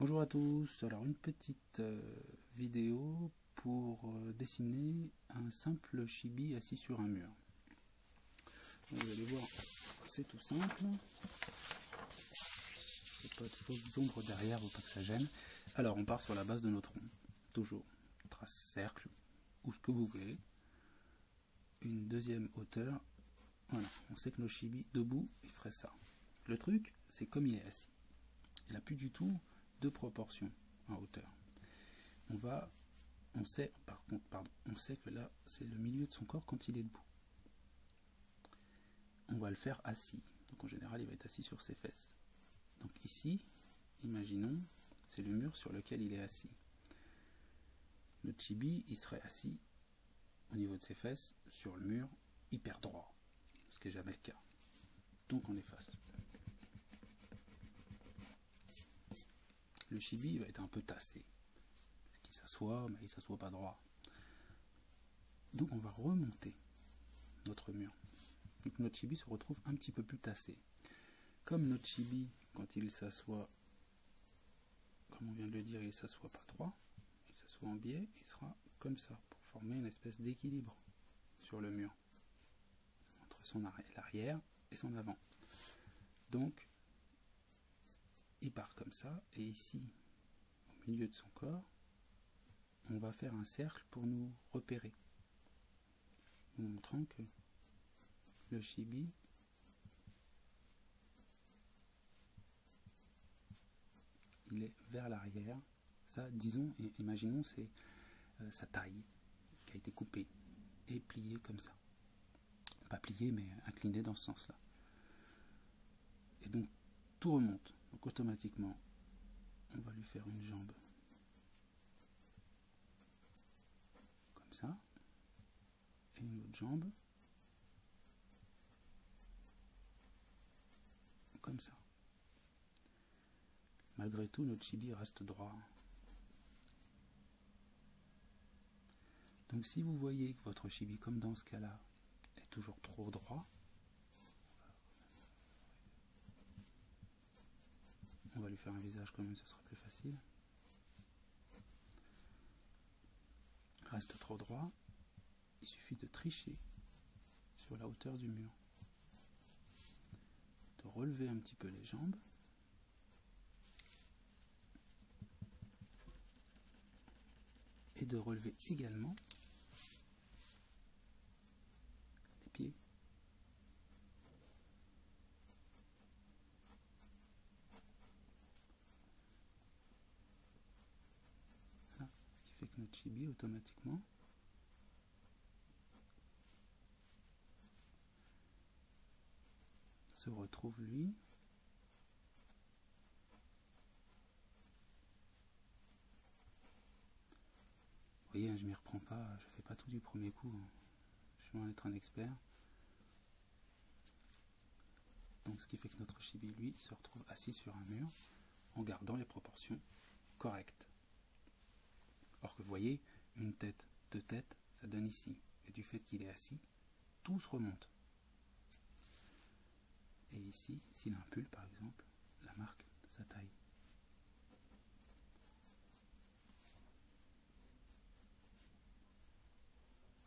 Bonjour à tous, alors une petite vidéo pour dessiner un simple chibi assis sur un mur. Donc, vous allez voir, c'est tout simple. Il n'y a pas de fausses ombres derrière, pour pas que ça gêne. Alors on part sur la base de notre rond, toujours. On trace cercle, ou ce que vous voulez. Une deuxième hauteur. Voilà, on sait que nos chibis debout, il ferait ça. Le truc, c'est comme il est assis. Il n'a plus du tout de proportion en hauteur. On sait que là, c'est le milieu de son corps quand il est debout. On va le faire assis. Donc en général, il va être assis sur ses fesses. Donc ici, imaginons, c'est le mur sur lequel il est assis. Notre chibi, il serait assis au niveau de ses fesses sur le mur, hyper droit, ce qui n'est jamais le cas. Donc on efface. Le chibi va être un peu tassé. Parce qu'il s'assoit, mais il ne s'assoit pas droit. Donc on va remonter notre mur. Donc notre chibi se retrouve un petit peu plus tassé. Comme notre chibi, quand il s'assoit, comme on vient de le dire, il ne s'assoit pas droit, il s'assoit en biais, il sera comme ça, pour former une espèce d'équilibre sur le mur, entre son l'arrière et son avant. Donc, il part comme ça, et ici, au milieu de son corps, on va faire un cercle pour nous repérer, nous montrant que le chibi il est vers l'arrière. Ça, disons, et imaginons, c'est sa taille qui a été coupée et pliée comme ça. Pas pliée, mais inclinée dans ce sens-là. Et donc, tout remonte. Donc, automatiquement, on va lui faire une jambe comme ça, et une autre jambe comme ça. Malgré tout, notre chibi reste droit. Donc si vous voyez que votre chibi, comme dans ce cas-là, est toujours trop droit, on va lui faire un visage quand même, ce sera plus facile. Reste trop droit, il suffit de tricher sur la hauteur du mur, de relever un petit peu les jambes, et de relever également les pieds. Voilà. Ce qui fait que notre chibi automatiquement se retrouve lui vous voyez, je m'y reprends pas, je fais pas tout du premier coup, je suis loin d'être un expert. Donc ce qui fait que notre chibi, lui, se retrouve assis sur un mur en gardant les proportions correctes. Or que vous voyez, une tête, deux têtes, ça donne ici. Et du fait qu'il est assis, tout se remonte. Et ici, s'il a un pull par exemple, la marque de sa taille.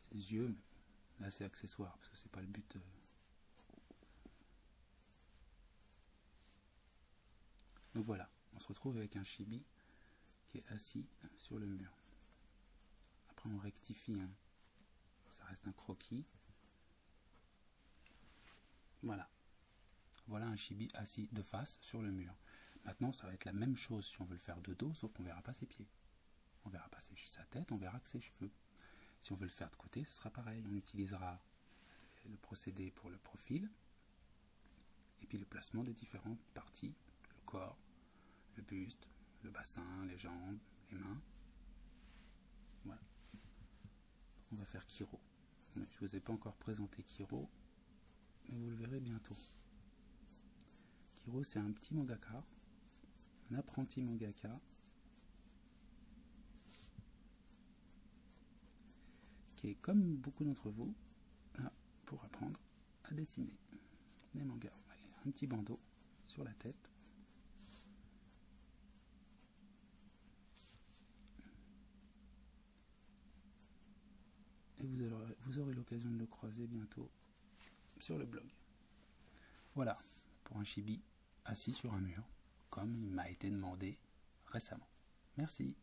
Ses yeux, mais là c'est accessoire, parce que c'est pas le but. Donc voilà, on se retrouve avec un chibi qui est assis sur le mur. Après on rectifie, hein. Ça reste un croquis. Voilà. Voilà un chibi assis de face sur le mur. Maintenant ça va être la même chose si on veut le faire de dos, sauf qu'on ne verra pas ses pieds. On ne verra pas sa tête, on verra que ses cheveux. Si on veut le faire de côté, ce sera pareil. On utilisera le procédé pour le profil, et puis le placement des différentes parties, le corps, le buste, le bassin, les jambes, les mains. Voilà. On va faire Kiro. Je ne vous ai pas encore présenté Kiro, mais vous le verrez bientôt. Kiro, c'est un petit mangaka, un apprenti mangaka, qui est comme beaucoup d'entre vous, là, pour apprendre à dessiner des mangas. Un petit bandeau sur la tête. l'occasion de le croiser bientôt sur le blog. Voilà pour un chibi assis sur un mur, comme il m'a été demandé récemment. Merci.